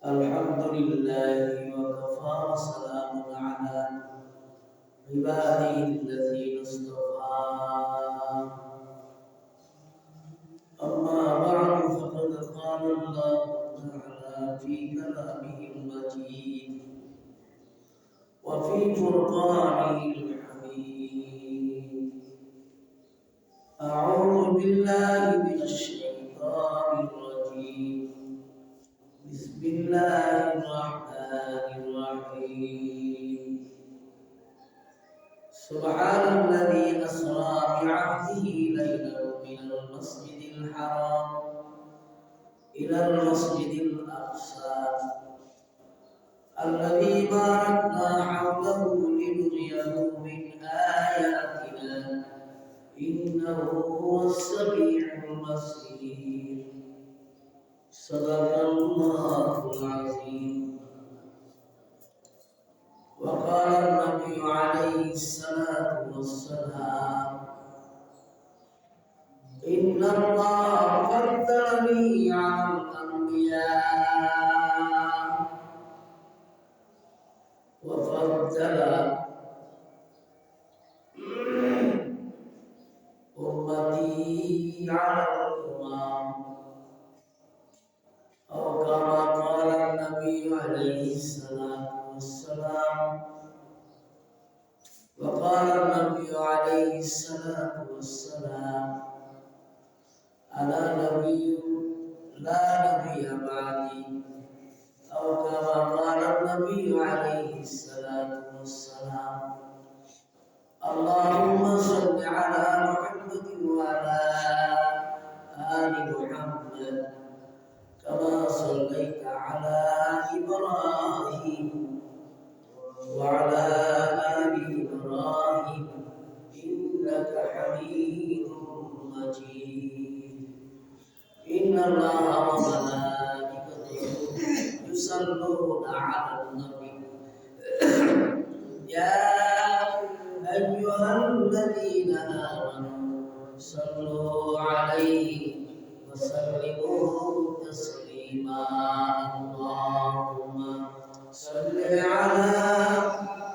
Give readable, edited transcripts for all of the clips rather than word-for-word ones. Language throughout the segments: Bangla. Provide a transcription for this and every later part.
الحمد لله وكفى وسلام على عباده الذين اصطفى. أما بعد فقد قال الله تعالى في كلامه المجيد وفي فرقانه الحميد. أعوذ بالله من الشيطان الرجيم. بسم الله الرحمن الرحيم. سبحان الذي أسرى بعبده ليلا من المسجد الحرام إلى المسجد الأقصى الذي باركنا حوله لنريه من آياتنا إنه هو السميع البصير. صدق الله العظيم. وقال النبي عليه الصلاة والسلام: إن الله فضلني على الأنبياء وفضل أمتي على الأمم، أو كما قال النبي عليه الصلاة والسلام. وقال النبي عليه الصلاة والسلام: أنا نبي لا نبي بعدي، أو كما قال النبي عليه الصلاة والسلام. اللهم صل على محمد وعلى آل محمد كما صليت على إبراهيم وعلى آل إبراهيم إنك حميد مجيد. إن الله وملائكته يصلون على النبي يا أيها الذين آمنوا صلوا عليه وسلموا تسليما. اللهم صل على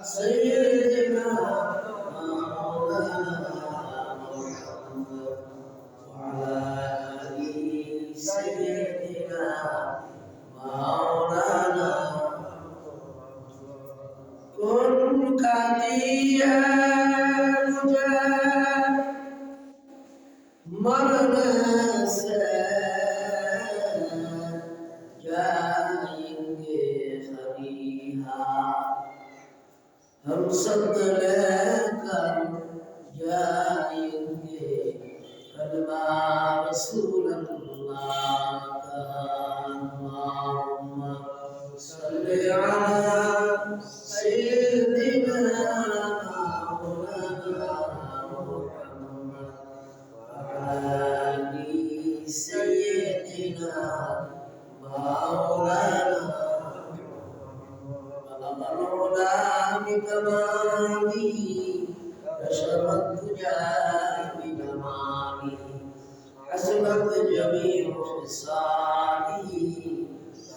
سيدنا مولانا محمد وعلى آل سيدنا مولانا. كن كاتيا मरने से जाएंगे खरीहा, हम सब लेकर जाएंगे कलमा रसूल अल्लाह का। अल्लाहुम्मा सल्ली अला सय्यिदिना سيدنا مولانا بلغ العلا بكماله كشف الدجى بجماله حسنت جميع خصاله.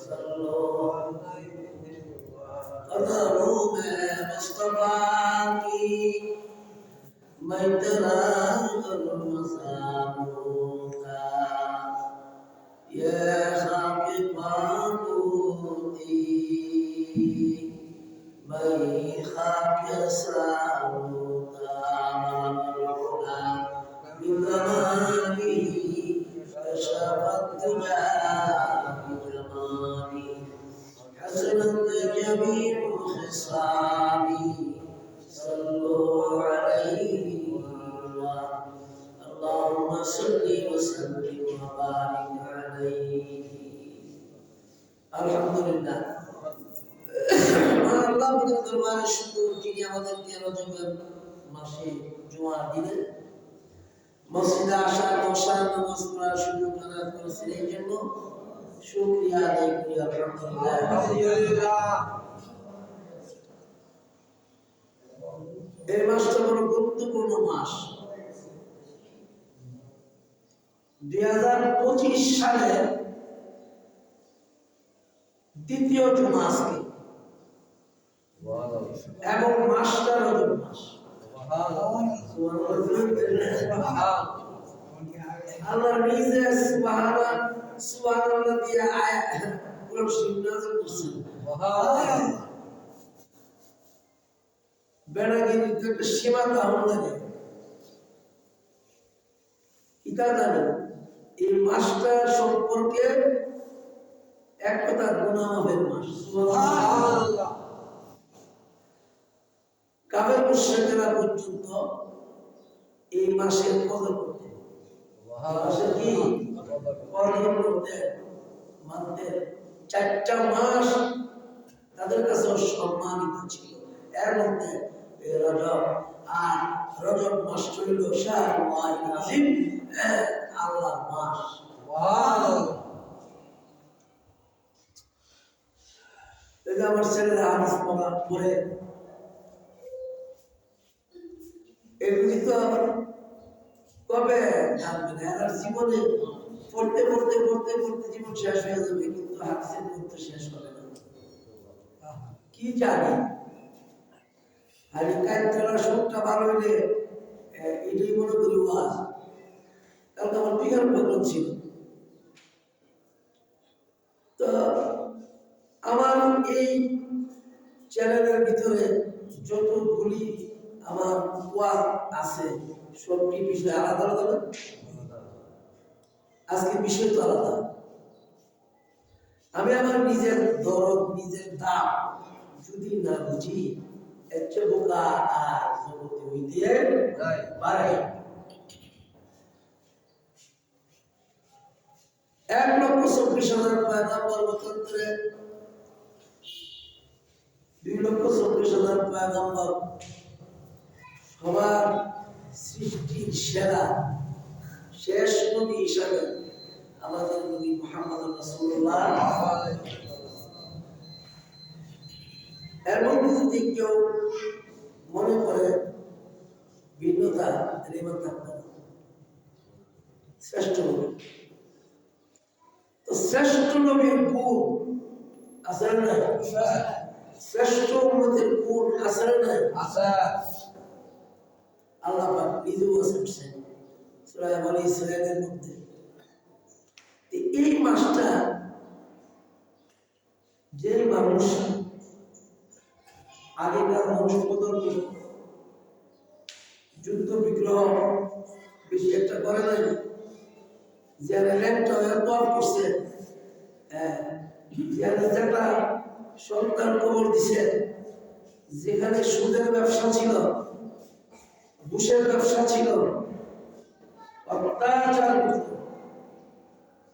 صلوا قدموا میں مصطفیٰ کی میں تیرا المساموں کا یہ خاک پاندوتی میں خاک ساموں کا ملعونا بکمالی کشف الدجى بجمالی حسنت جميع خصالی. صلوا عليه اللهم صل وسلم وبارك عليه. আলহামদুলিল্লাহ, আল্লাহ আমাদের দরবারে শুকর, যিনি আমাদেরকে রজবের মাসে জুমার দিনে মসজিদে আসার বসার নামাজ পড়ার সুযোগ প্রদান করেছেন। এই জন্য শুকরিয়া আদায় করি আলহামদুলিল্লাহ। এই মাসটা বড় গুরুত্বপূর্ণ মাস। 2025 সালে দ্বিতীয় জুমা আজকে এবং মাসটা রজব মাস। আল্লাহ নিজে সুবহানাল্লাহ দিয়া আয়াত কোরআন শরীফ নাযিল করেছেন। বেড়াগিরিতে একটা সীমা ধারণ লাগে কিতা জানেন এই মাসটা সম্পর্কে এক কথা গুনাহ মাফের মাস। সুবহানাল্লাহ। কাফের মুশরিকরা পর্যন্ত এই মাসের কদর করতে মাসের কি কদর করতে মানতে চারটা মাস তাদের কাছে সম্মানিত ছিল। এর মধ্যে রজব আর রজব মাস হইল শাহরুল আজিম আল্লাহর মাস। আমার ছেলেরা হাদিস পড়ে এগুলি তো কবে জানবে না, আর জীবনে পড়তে পড়তে পড়তে পড়তে জীবন শেষ হয়ে যাবে, কিন্তু হাদিসের মধ্যে শেষ হবে না। কি জানি আমি কাজটা সুরটা ভালো হইলে এটাই মনে করি ওয়াজ। কারণ আমার বিজ্ঞান প্রকরণ ছিল তো আমার এই চ্যানেলের ভিতরে যতগুলি আমার ওয়াজ আছে সবটি বিষয় আলাদা আলাদা না। আজকে বিষয় তো আলাদা। আমি আমার নিজের দরদ নিজের দাম যদি না বুঝি এর চেয়ে বোকা আর জগতে হইতে পারে। 1,24,000 পয়গাম্বর মতান্তরে 2,24,000 পয়গাম্বর সবার সৃষ্টির সেরা শেষ নবী হিসাবে আমাদের নবী মুহাম্মদ রাসূলুল্লাহ। এর মধ্যে যদি কেউ মনে করে ভিন্নতা রেমা থাকবে না। শ্রেষ্ঠ নবী তো শ্রেষ্ঠ নবীর গুণ আছে না? শ্রেষ্ঠ উম্মতের গুণ আছে না? আছে। আল্লাহ পাক নিজে বলেছেন সূরা বনী ইসরাঈলের মধ্যে এই মাসটা যে মানুষ আগেকার মানুষ কদর যুদ্ধ বিগ্রহ বেশি একটা করে নাই, যারা ল্যাংটা হয়ে তপ করছে, যারা যেটা সন্তান কবর দিছে, যেখানে সুদের ব্যবসা ছিল, ঘুষের ব্যবসা ছিল, অত্যাচার করত,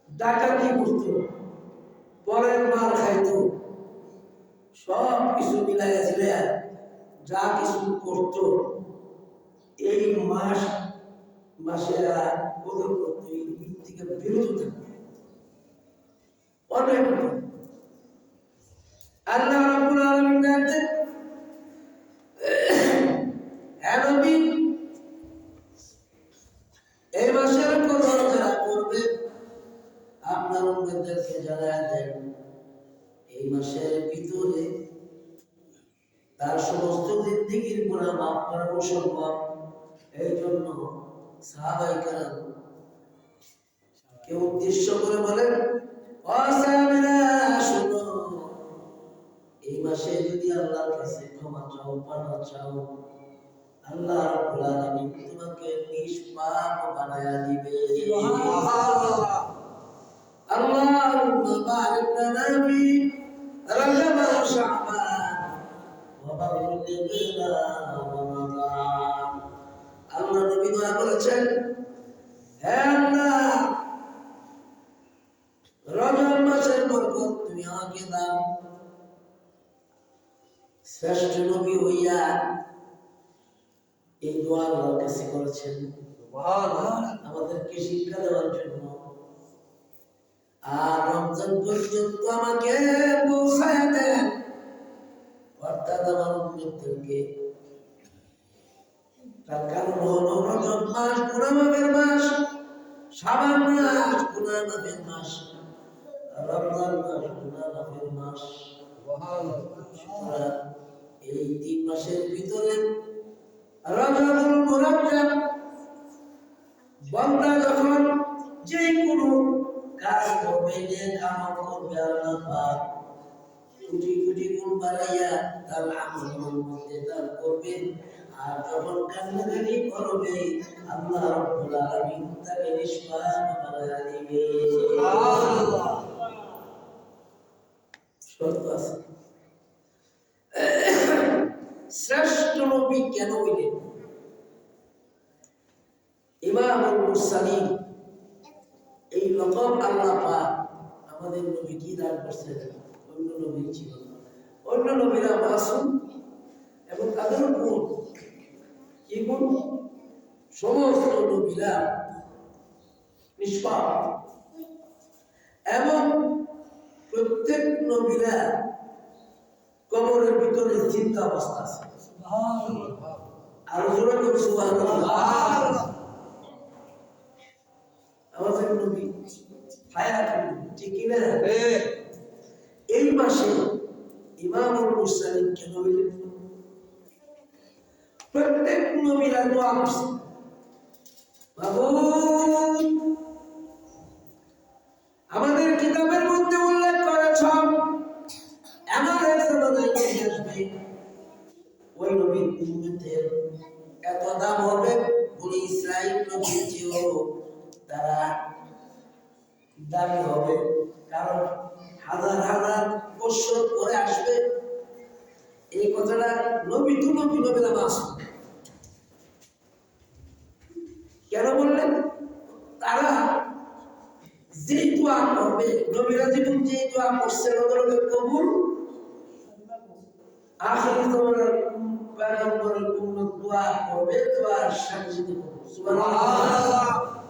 ডাকাতি করত, পরের মাল খাইত, সব কিছু মিলাইয়া ঝিলাইয়া যা কিছু করত, এই মাসে কদর করত, এই দিক থেকে বিরত থাকত। অনেক আল্লাহ রাব্বুল আলামিন দেখতেন নবী এই মাসের কদর যারা করবে আপনার উম্মতদেরকে জানায় দেন এই মাসের ভিতরে তার সমস্ত জিন্দেগীর গুনাহ মাফ করানো সম্ভব। এই জন্য সাহাবায়ে কেরাম কে উদ্দেশ্য করে বলেন, ও সাহাবীরা শুনো, এই মাসে যদি আল্লাহর কাছে ক্ষমা চাও, পানা চাও, আল্লাহ রাব্বুল আলামিন তোমাকে নিষ্পাপ বানায়া দিবে। সুবহানাল্লাহ। আল্লাহুম্মা বারিক লানা ফি রজব ওয়া শাবান ওয়া বাল্লিগনা রমাদান। আল্লাহ নবী দোয়া করেছেন, হে আল্লাহ রজব মাসের বরকত তুমি আমাকে দাও। শ্রেষ্ঠ নবী হইয়া এই দোয়া আল্লাহর কাছে করেছেন আমাদেরকে শিক্ষা দেওয়ার জন্য। আর রমজান পর্যন্ত আমাকে পৌঁছায় দেন, অর্থাৎ আমার উম্মতদেরকে। তার কারণ হলো রজব মাস গুনাহ মাফের মাস, শাবান মাস গুনাহ মাফের মাস, রমজান মাস গুনাহের মাস। সুতরাং এই 3 মাসের ভিতরে রজবুল মুরাজ্জাব বান্দা যখন যে কোনো কাজ করবে, যে কাম করবে, আল্লাহ পাক কোটি কোটি গুণ বাড়াইয়া তার আমলের মধ্যে দান করবেন। আর যখন কান্নাকাটি করবে, আল্লাহ রাব্বুল আলামিন তাকে নিষ্পাপ বানায়া দিবে। সুবহানাল্লাহ। শর্ত আছে। শ্রেষ্ঠ নবী কেন হইলেন? ইমামুল মুরসালিন এই লকব আল্লাহ পাক আমাদের নবী কি দান করছেন? অন্য নবী ছিল না। অন্য নবীরা মাসুম এবং তাদের গুণ কি গুণ? সমস্ত নবীরা নিষ্পাপ এবং প্রত্যেক নবীরা কবরের ভিতরে চিন্তা অবস্থা আছে। আর জোরে করে সুবহানাল্লাহ। আমাদের নবী হায়াত ঠিক কি না? এই মাসে ইমামুল মুরসালিন কেন হইলেন? প্রত্যেক নবীরা দোয়া করছে, মাবুদ আমাদের কিতাবের মধ্যে উল্লেখ করেছ এমন এক জামানায় আসবে ওই নবীর উম্মতের এত দাম হবে, বনি ইসরাইল নবীর চেয়েও তারা দামি হবে। কারণ হাজার হাজার বছর পরে আসবে। এই কথাটা নবী তো নবীরা মাসুম। কেন বললেন? তারা যে দোয়া করবে, নবীরা যেমন যে দোয়া করছে লগে কবুল, আখির জামানার পয়গম্বরের উম্মত দোয়া করবে, দোয়ার সাথে সাথে কবুল। সুবহানাল্লাহ।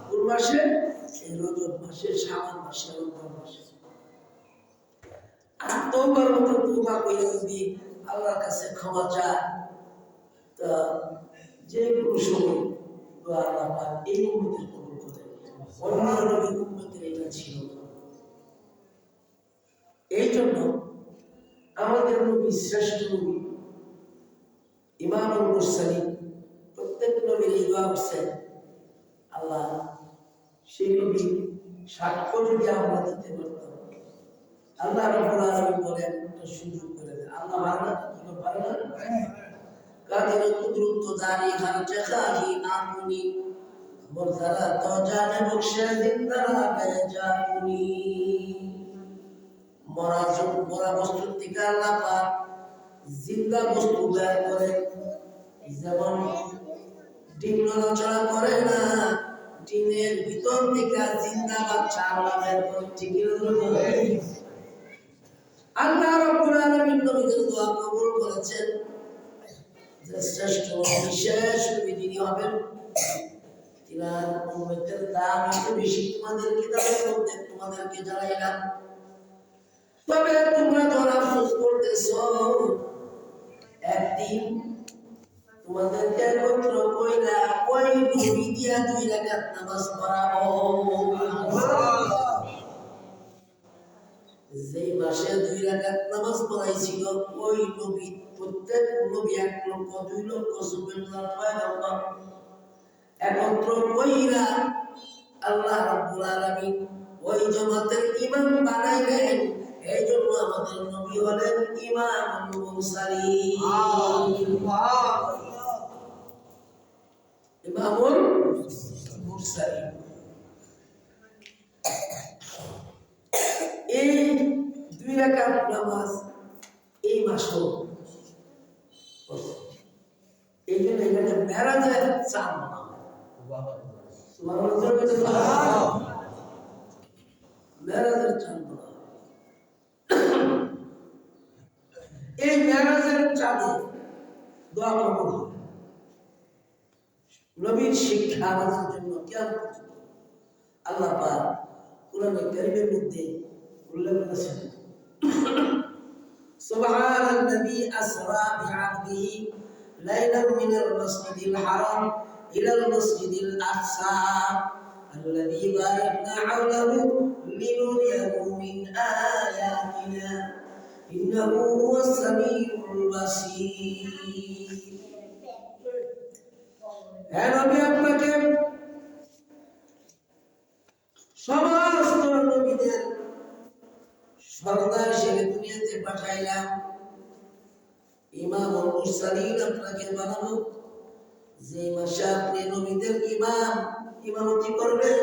কোন মাসে? এই রজব মাসে, শাবান মাসে, রমজান মাসে। আর তওবার মতো তওবা কইরা যদি আল্লাহর কাছে ক্ষমা চায়, তা যে কোনো সময় দোয়া আল্লাহ পাক এই উম্মতের কবুল করে। অন্য নবীর উম্মতের এটা ছিল না। এই জন্য আমাদের নবী শ্রেষ্ঠ নবী ইমামুল মুরসালিন প্রত্যেক নবীর এই দোয়া করছেন। আল্লাহ সেই নবী সাক্ষ্য যদি আমরা দিতে পারতাম, আল্লাহ রাব্বুল আলামিন বলেন একটা সুযোগ করে দেন। আল্লাহ পারে না? কাদের কুদরত জারি খারচে খাহি আমনি বলতারা তো জানে বখশে জিন্দারা বেজাকুনি। মরা বস্তুর থেকে আল্লাহ পাক জিন্দা বস্তু বের করে। যেমন ডিম নড়াচড়া করে না, ডিমের ভিতর থেকে জিন্দা বাচ্চা আল্লাহ বের করে। ঠিক আল্লাহ রাব্বুল আলামিন নবীদের দোয়া কবুল করেছেন। যে শ্রেষ্ঠ বিশেষ নবী যিনি হবেন, তিনার উম্মতের দাম একটু বেশি তোমাদের কিতাবের মধ্যে তোমাদেরকে জানাইলাম। তবে তোমরা যখন আফসোস করতেছো, একদিন তোমাদেরকে একত্র কইরা ওই নবী দিয়া 2 রাকাত নামাজ পড়াবো। যে মাসে 2 রাকাত নামাজ পড়াইছিল ওই নবী, প্রত্যেক নবী 1 লক্ষ 2 লক্ষ সুবহানাল্লাহ পয়গম্বর একত্র কইরা আল্লাহ রাব্বুল আলামিন ওই জামাতের ইমাম বানাইলেন। এই জন্য আমাদের নবী হলেন ইমামুল মুরসালিন। ইমামুল মুরসালিন। এই 2 রাকাত নামাজ এই মাসও এই জন্য এখানে মেরাজের চাঁদ বলা হয়। মেরাজের চাঁদ বলা হয়। এই মেরাজের চাঁদে দোয়া কবুল হয়। নবীর শিক্ষা আমাদের জন্য কেমন আল্লাহ পাক কোরআনে কারীমের মধ্যে উল্লেখ করেছেন। সুবহানাল্লাযী আসরা বি'আবদিহি লাইলাম মিনাল মাসজিদিল হারাম ইলাল মাসজিদিল আকসা الذي باركنا حوله لنريه من آياتنا إنه هو السميع البصير নবী আপনাকে সমস্ত নবীদের সরদার হিসেবে দুনিয়াতে পাঠাইলাম ইমামুল মুরসালিন আপনাকে বানাবো যে মাসে আপনি নবীদের ইমামতি করবেন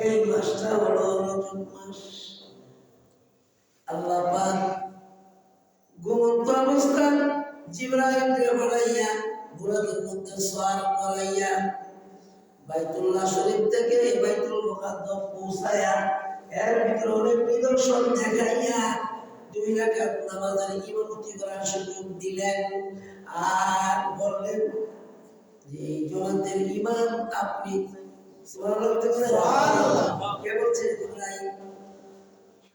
এই মাসটা হলো রজব মাস আল্লাহ পাক ঘুমন্ত অবস্থায় জিবরাইলকে বানাইয়া বুরাকের মধ্যে সওয়ার করাইয়া বাইতুল্লাহ শরীফ থেকে বাইতুল মুকাদ্দাস পৌঁছায়া এর ভিতরে অনেক নিদর্শন দেখাইয়া 2 রাকাত নামাজের ইমামতি করার সুযোগ দিলেন আর বললেন যে এই জমাতের ইমাম আপনি সুবহানাল্লাহ কে বলছেন জিবরাইল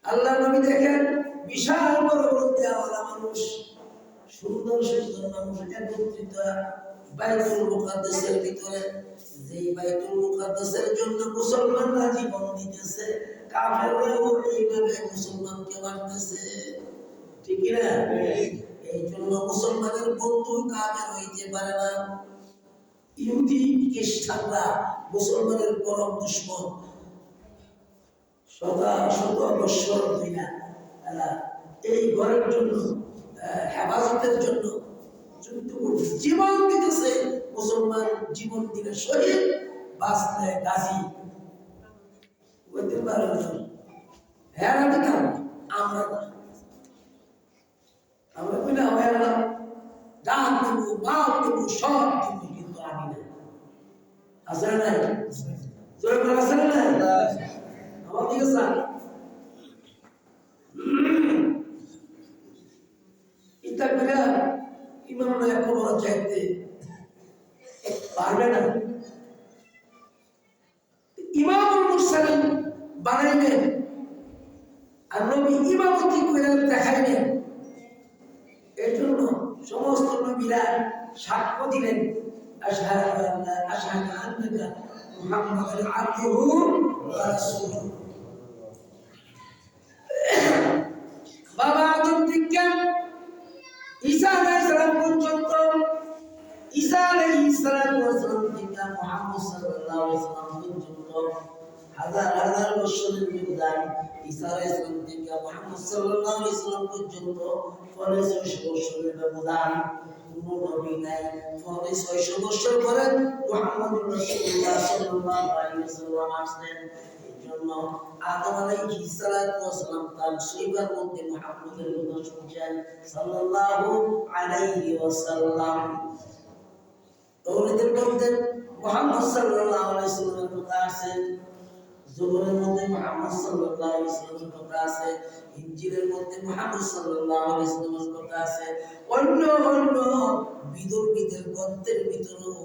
আল্লাহ নবী দেখেন বিশাল বড় বড় দেওয়ালা মানুষ সুন্দর সুন্দর মানুষ একত্রিত বাইতুল মুকাদ্দাসের ভিতরে যেই বাইতুল মুকাদ্দাসের জন্য মুসলমানরা জীবন দিতেছে কাফেররাও এইভাবে মুসলমানকে মারতেছে ঠিক কি না এই জন্য মুসলমানের বন্ধু কাফের হইতে পারে না ইহুদি খ্রিস্টানরা মুসলমানের পরম দুশমন শত বৎসর ধরে এই ঘরের জন্য হেফাজতের জন্য জীবন দিতেছে মুসলমান জীবন দিলে শহীদ বাঁচলে গাজী আমরা বিনা হয় না ডাক দেবো বাপ দেবো সব দেবো কিন্তু আমি না আসলে নাই আসলে নাই আমার দিকে স্যার ইটা করে ইমামরা এক বড় চাইতে পারবে না ইমামুল মুরসালিন বানাইলেন আর নবী ইমামতি করে দেখাইলেন এই জন্য সমস্ত নবীরা সাক্ষ্য দিলেন আশহাদু আন্নাকা মুহাম্মাদুর আবদুহু ওয়া রাসূলুহু বাবা আদম থেকে ঈসা আলাইহিস সালাম পর্যন্ত ঈসা আলাইহিস সালাম থেকে মুহাম্মদ সাল্লাল্লাহু আলাইহি ওয়াসাল্লাম পর্যন্ত হাজার হাজার বছরের ব্যবধান ঈসা আলাইহিস সালাম থেকে মুহাম্মদ সাল্লাল্লাহু আলাইহি ওয়াসাল্লাম পর্যন্ত 600 বছরের ব্যবধান কোনো নবী নাই 600 বছর পরে মুহাম্মদুর রাসূলুল্লাহ সাল্লাল্লাহু আলাইহি ওয়াসাল্লাম আসলেন জন্য আদম আলাইহিস সালাতু ওয়াস সালাম তার শরীফের মধ্যে মুহাম্মদের কথা শুনছেন সাল্লাল্লাহু আলাইহি ওয়াসাল্লাম তাওরাতের মধ্যে মুহাম্মদ সাল্লাল্লাহু আলাইহি ওয়াসাল্লামের কথা আছে জবুরের মধ্যে মুহাম্মদ সাল্লাল্লাহু আলাইহি ওয়াসাল্লামের কথা আছে ইনজিলের মধ্যে মুহাম্মদ সাল্লাল্লাহু আলাইহি ওয়াসাল্লামের কথা আছে অন্য বিদুরবিদের গ্রন্থের ভিতরেও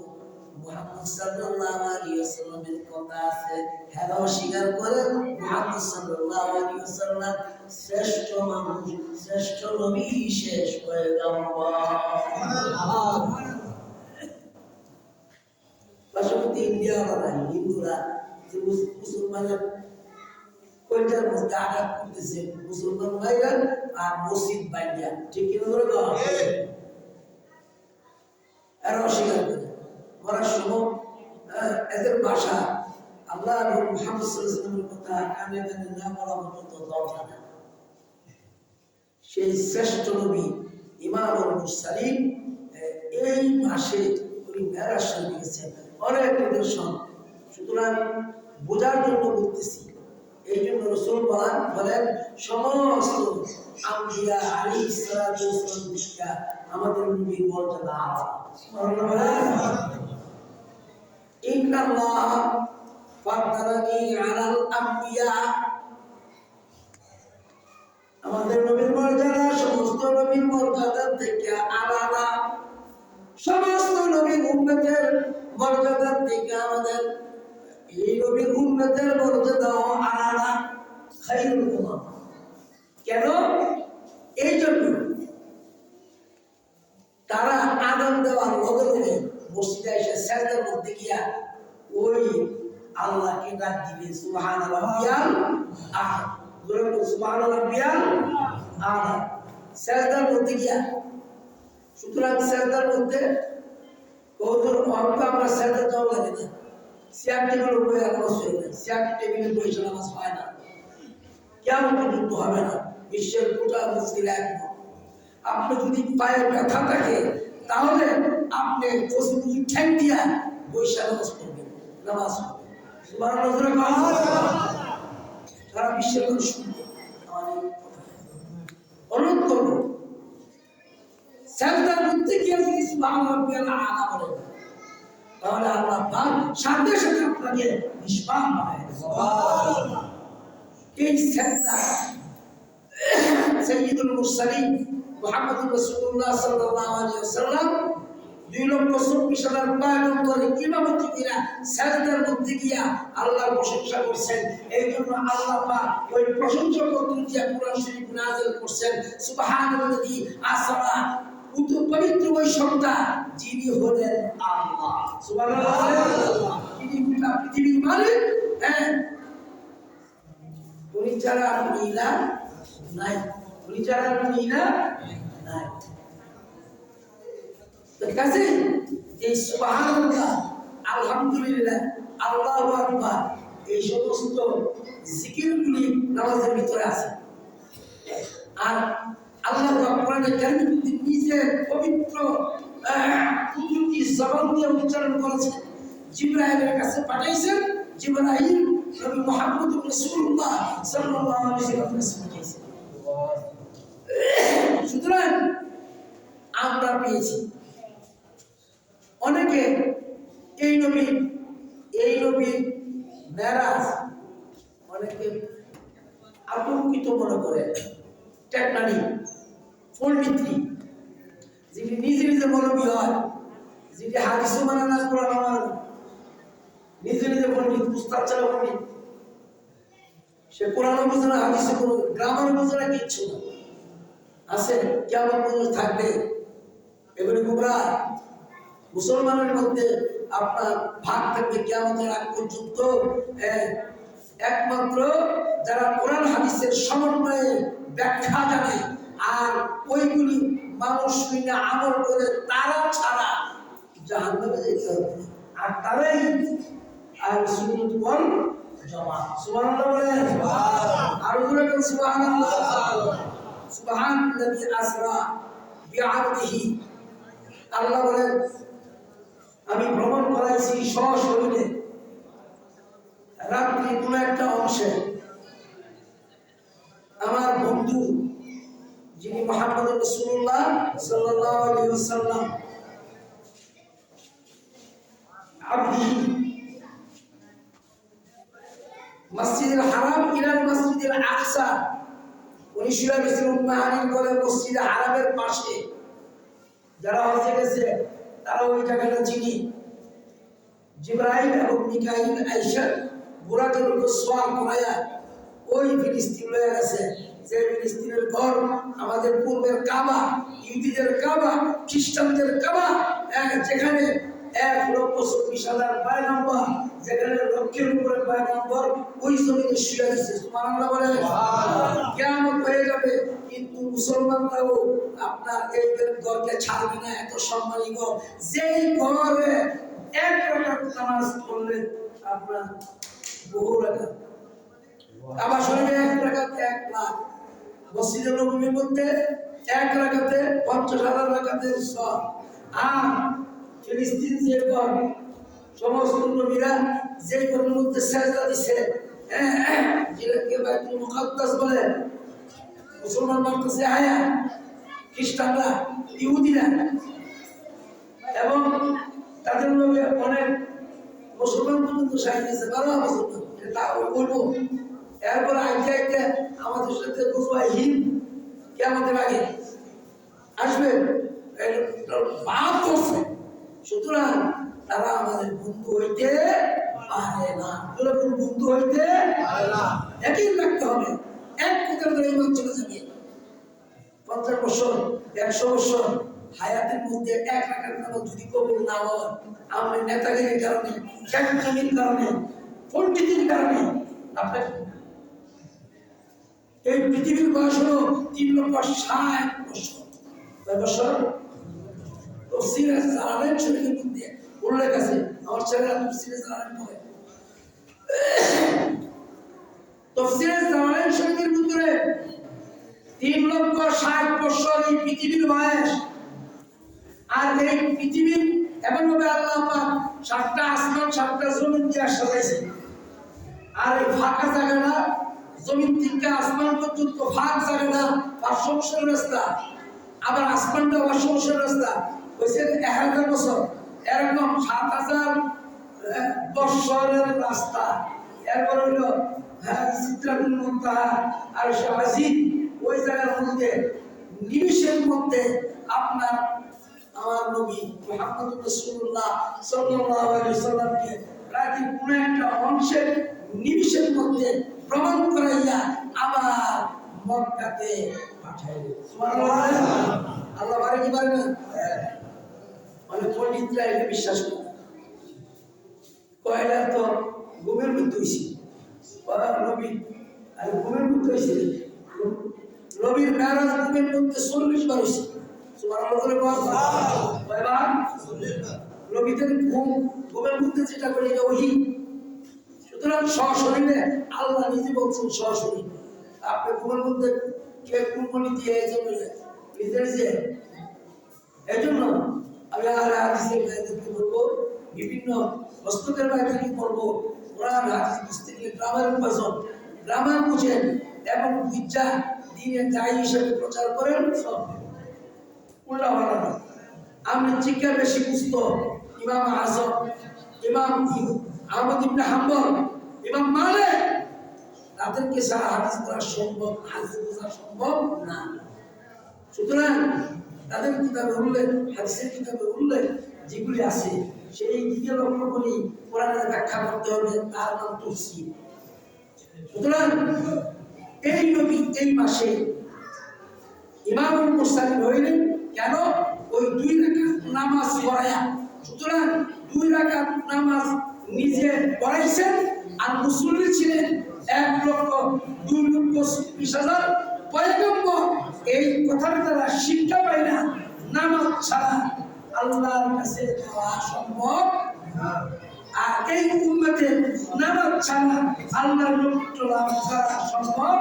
মুহাম্মদ সাল্লাল্লাহু আলাইহি ওয়াসাল্লামের কথা আছে হেরাও স্বীকার করে মুহাম্মদ সাল্লাল্লাহু আলাইহি ওয়াসাল্লাম শ্রেষ্ঠ মানুষ শ্রেষ্ঠ নবী শেষ পয়গম্বর সুবহানাল্লাহ পাশাপাশি ইন্ডিয়া বানাই হিন্দুরা যে মুসলমানের কোনটার মধ্যে আঘাত করতেছে মুসলমান ভাইরা আর মসজিদ বাইরা ঠিক কি না ধরে দাও আর অস্বীকার করে করার সময় এদের ভাষা আল্লাহ এবং মুহাম্মদ সাল্লাল্লাহু আলাইহি ওয়াসাল্লামের কথা কানে কানে না বলা পর্যন্ত দরকার না সেই শ্রেষ্ঠ নবী ইমামুল মুরসালিন এই মাসে উনি মেরাজ শরীফে গেছেন অনেক নিদর্শন সুতরাং বোঝার জন্য বলতেছি এই জন্য রাসূল বলেন সমস্ত আম্বিয়া আলাইহিস সালাতু ওয়াস সালাম থেকে আমাদের নবীর মর্যাদা আলাদা সুবহানাল্লাহ ইন্নাল্লাহ ফাদদালানি আলাল আম্বিয়া আমাদের নবীর মর্যাদা সমস্ত নবীর মর্যাদা থেকে আলাদা সমস্ত নবীর উম্মতের মর্যাদা থেকে আমাদের এই নবীর উম্মতের মর্যাদাও আলাদা খায়রুল উম্মাহ কেন এই জন্য তারা আনন্দ দেওয়ার লগে লগে মসজিদে এসে সাজদার মধ্যে গিয়া ওই আল্লাহকে ডাক দিবে সুবহান রাব্বিয়াল আ'লা। জোরে বলুন সুবহান রাব্বিয়াল আ'লা। সিজদার মধ্যে গিয়া, সুতরাং সিজদার মধ্যে বহুদূর অল্প আমরা সিজদা দেওয়া লাগে না। চেয়ার টেবিলের উপরে নামাজ হয় না, চেয়ার টেবিলের বসে নামাজ হয় না, কেমন পর্যন্ত হবে না। বিশ্বের গোটা মুসলিম একমত। আপনি যদি পায়ে ব্যথা থাকে তাহলে আপনি কসুরি ঠ্যাং দিয়া বৈশা নামাজ পড়বেন, নামাজ পড়বেন। সুবহানাল্লাহ। সারা বিশ্বের মানুষ শুনবে আমার এই কথা। অনুরোধ করব, সিজদার মধ্যে গিয়ে যদি সুবহান রাব্বিয়াল আ'লা বলেন তাহলে আল্লাহ পাক সাথে সাথে আপনাকে নিষ্পাপ বানায় দেন। সুবহানাল্লাহ। এই সিজদা সাইয়্যিদুল মুরসালিন মুহাম্মদুর রাসূলুল্লাহ সাল্লাল্লাহু আলাইহি ওয়াসাল্লাম 2,24,000 পয়গম্বর ইমামতি কইরা সিজদার মধ্যে গিয়া আল্লাহর প্রশংসা করেছেন। এইজন্য আল্লাহ পাক ওই প্রশংসা করতে গিয়া কোরআন শরীফ নাযিল করেছেন, সুবহানাল্লাযী আসরা, পবিত্র ওই সত্তা যিনি হলেন আল্লাহ। সুবহানাল্লাহ। যিনি গোটা পৃথিবীর মালিক। হ্যাঁ, উনি ছাড়া আর ইলাহ নাই, উনি ছাড়া আর ইলাহ নাই। ঠিক আছে? এই সুবহানাল্লাহ, আলহামদুলিল্লাহ, আল্লাহু আকবার, এই সমস্ত জিকিরগুলি নামাজের ভিতরে আছে। আর আল্লাহ কোরআনে কারীমে নিজে পবিত্র কুদরতি জবান দিয়ে উচ্চারণ করেছেন, জিবরাইলের কাছে পাঠাইছেন। জিবরাইল নবী মুহাম্মদ রাসূলুল্লাহ সাল্লাল্লাহু আলাইহি ওয়াসাল্লাম পাঠাইছেন। সুতরাং আমরা পেয়েছি। অনেকে এই নবী মেরাজ অনেকে আতঙ্কিত মনে করে, টেকনানি পণ্ডিতরি, যিনি নিজে নিজে মৌলবী হয়, যিনি হাদিসও মানে না, কোরআন মানে না, নিজে নিজে পণ্ডিত, উস্তাদ ছাড়া পণ্ডিত, সে কোরআনও বুঝে না, হাদিসও কোনো গ্রামার বুঝে না, কিচ্ছু না, আছে কিয়ামত পর্যন্ত থাকবে। এগুলি গুমরাহ। মুসলমানের মধ্যে আপনার ভাগ থাকবে কিয়ামতের আগ পর্যন্ত। একমাত্র যারা কোরআন হাদিসের সমন্বয়ে ব্যাখ্যা জানে আর ওইগুলি মানুষ শুনে আমল করে, তারা ছাড়া জাহান্নামে যেতে হবে। আর তারাই আহলে সুন্নাত ওয়াল জামাত। সুবহানাল্লাহ বলেন। আর জোরে বলেন সুবহানাল্লাহ। সুবহানাল্লাযী আসরা বিআবদিহি। আল্লাহ বলেন, আমি ভ্রমণ করাইছি সশরীরে রাত্রি কোন একটা অংশে। আমার বন্ধু যিনি মুহাম্মদ রাসূলুল্লাহ সাল্লাল্লাহু আলাইহি ওয়াসাল্লাম আবদি মসজিদুল হারাম ইলাল মসজিদুল আকসা, উনি শিলা মিসর উম্মাহানির বলে মসজিদে হারামের পাশে। যারা হজে গেছে তারা ওই জায়গাটা চিনি। জিবরাইল এবং মিকাইল আয়েশা বুরাকের উপর সওয়াল করায়া ওই ফিলিস্তিন লয়ে গেছে, যে ফিলিস্তিনের ঘর আমাদের পূর্বের কাবা, ইহুদিদের কাবা, খ্রিস্টানদের কাবা, যেখানে 1,40,000 পয়গম্বর, যেখানে লক্ষের উপরে পয়গম্বর ওই জমিনে শুয়ে আছে। সুবহানাল্লাহ বলে। কিয়ামত হয়ে যাবে, কিন্তু মুসলমানরাও আপনার এই ঘরকে ছাড়বে না। এত সম্মানী ঘর, যেই ঘরে এক রাকাত নামাজ পড়লে আপনার বহু রাকাত, কাবা শরীফে এক রাকাত 1 লাখ, মসজিদে নববীর মধ্যে এক রাকাতে 50,000 রাকাতের সওয়াব। আর ফিলিস্তিন যে ঘর, সমস্ত নবীরা যে ঘরের মধ্যে সিজদা দিছে, যেটাকে বাইতুল মুকাদ্দাস বলে, মুসলমান বলতেছে আয়া, খ্রিস্টানরা, ইহুদিরা, এবং তাদের মধ্যে অনেক মুসলমান পর্যন্ত শাহী দিয়েছে, 12 মুসলমান, এটা বলবো। এরপর আইতে আইতে আমাদের সাথে মুজাহিদ কিয়ামতের আগে আসবে, পাপ করছে। সুতরাং তারা আমাদের বন্ধু হইতে পারে না। বন্ধু হইতে পারে না, একই রাখতে হবে। এক কোথাও করে ইমান চলে যাবে। 50 বছর 100 বছর হায়াতের মধ্যে 1 রাকাত নামাজ যদি কবুল না হয়, আমরা নেতাগিরির কারণে, খ্যাতনামির কারণে পণ্ডিতের কারণে আপনার এই পৃথিবীর বয়স হলো 3,60,000 বছর। কয় বছর? তফসিরে জালালাইন শরীফের মধ্যে উল্লেখ আছে। আমার ছেলেরা তফসিরে জালালাইন পড়ে। তফসিরে জালালাইন শরীফের ভিতরে 3,60,000 বছর এই পৃথিবীর বয়স। আর এই পৃথিবীর এমন ভাবে আল্লাহ পাক 7টা আসমান 7টা জমিন দিয়ে সাজাইছে। আর এই ফাঁকা জায়গাটা জমিন থেকে আসমান পর্যন্ত ফাঁক জায়গাটা 500 বছরের রাস্তা, আবার আসমানটা 500 বছরের রাস্তা হয়েছে 1000 বছর। এরকম 7,000 বছরের রাস্তা। এরপর হইলো সিদরাতুল মুনতাহা আর আজিম, ওই জায়গার মধ্যে নিমিষের মধ্যে আপনার আমার নবী মুহাম্মদ রাসূলুল্লাহ সাল্লাল্লাহু আলাইহি ওয়াসাল্লামকে রাতের কোন একটা অংশের নিমিষের মধ্যে প্রমাণ করাইয়া আবার মক্কাতে পাঠাইলেন। সুবহানাল্লাহ। আল্লাহ পারে কি পারে না? মানে পণ্ডিতরা এটা বিশ্বাস করে। কয়লা তো ঘুমের মধ্যে হয়েছে নবী, আর ঘুমের মধ্যে হয়েছে নবীর মেরাজ ঘুমের মধ্যে 40 বার হয়েছে। নবীদের ঘুমের মধ্যে যেটা করে এটা ওহী। সুতরাং সশরীরে আল্লাহ নিজে বলছেন সশরীরে। আপনি ঘুমের মধ্যে কে কুরবানি দিয়ে নিজে নিজে। এই জন্য আমি হাদিসের বাইরে বলবো, বিভিন্ন পুস্তকের বাইরে বলবো, কোরআন হাদিস বুঝতে গেলে গ্রামের উপার্জন, গ্রামার বুঝেন এবং বিদ্যা দিনের দায়ী হিসেবে প্রচার করেন। সব উল্টা ভালো না। আমি চিকা বেশি বুঝতো ইমাম আজম, ইমাম আহমদ ইবনে হাম্বল, ইমাম মালিক, তাদেরকে সারা হাদিস পড়া সম্ভব, হাদিস বোঝা সম্ভব না। সুতরাং তাদের কিতাবে উল্লেখ, হাদিসের কিতাবে উল্লেখ যেগুলি আছে সেই দিকে লক্ষ্য করে কোরআনের ব্যাখ্যা করতে হবে, তার নাম তাফসীর। সুতরাং এই নবী এই মাসে ইমামুল মুরসালিন হইলেন কেন? ওই 2 রাকাত নামাজ পড়ায়া। সুতরাং 2 রাকাত নামাজ নিজে পড়াইছেন, আর মুসল্লি ছিলেন 1,02,40,000 পয়গম্বর। এই কথার দ্বারা শিক্ষা পাই না নামাজ ছাড়া আল্লাহর কাছে যাওয়া সম্ভব না। আর এই উম্মতের নামাজ ছাড়া আল্লাহর নৈকট্য লাভ করা সম্ভব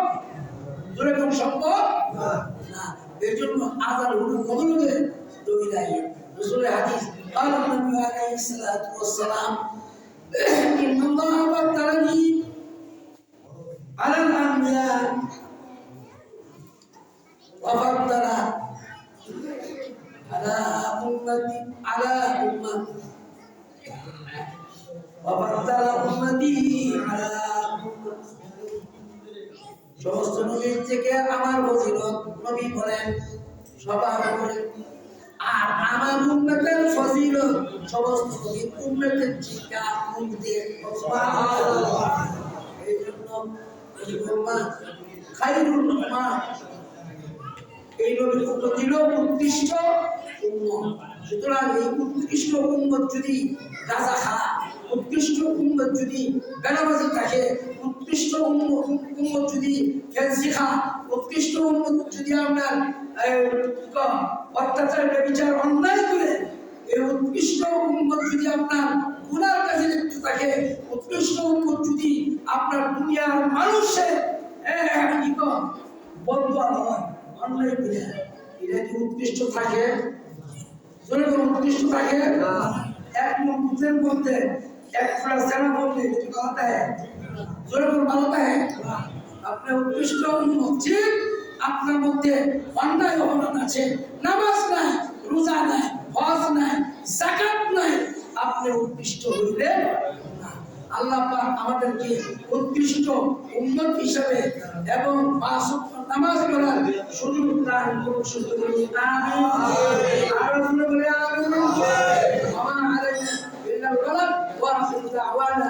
যেরকম সম্ভব না। এই জন্য আযান হলো বদলে নবী দাঁড়িয়ে রাসূলের হাদিস قال النبي عليه الصلاة والسلام إن الله فضلني على الأنبياء وفضل على أمتي وفضل أمتي على সমস্ত নবীর থেকে আমার ফজিলত নবী বলেন সবার উপরে, আর আমার উম্মতের ফজিলত সমস্ত নবীর উম্মতের থেকে মধ্যে সুবহানাল্লাহ। এই জন্য এই উম্মাহ খায়রুল উম্মাহ, এই নবীর উম্মত ছিল উৎকৃষ্ট উম্মত। সুতরাং এই উৎকৃষ্ট উম্মত যদি গাঁজা খায়, উৎকৃষ্ট উম্মত যদি বেনামাজি থাকে, উৎকৃষ্ট উম্মত যদি ফেন্সি খায়, উৎকৃষ্ট উম্মত যদি আপনার অত্যাচার ব্যভিচার অন্যায় করে, এই উৎকৃষ্ট উম্মত যদি আপনার গুনার কাছে লিপ্ত থাকে, উৎকৃষ্ট উম্মত যদি আপনার দুনিয়ার মানুষের বদুয়া হয় অন্যায় করে, এটা কি উৎকৃষ্ট থাকে? উৎকৃষ্ট থাকে না। এক মুহূর্তের মধ্যে এক ফোঁটা সেনা বললে কিছু বানাতে হয়, জোরে করে বানাতে হয়। আপনার উৎকৃষ্ট মসজিদ, আপনার মধ্যে অন্যায় অপরাধ আছে, নামাজ নাই, রোজা নাই, হজ নাই, যাকাত নাই, আপনি উৎকৃষ্ট হইলেন না। আল্লাহ পাক আমাদেরকে উৎকৃষ্ট উম্মত হিসেবে এবং 5 ওয়াক্ত নামাজ পড়ার সুযোগ দান করুন। আমিন। আর বলে আমিন। ওয়া আলাইনা বিল বালাগ ওয়া আখিরু দাওয়ানা।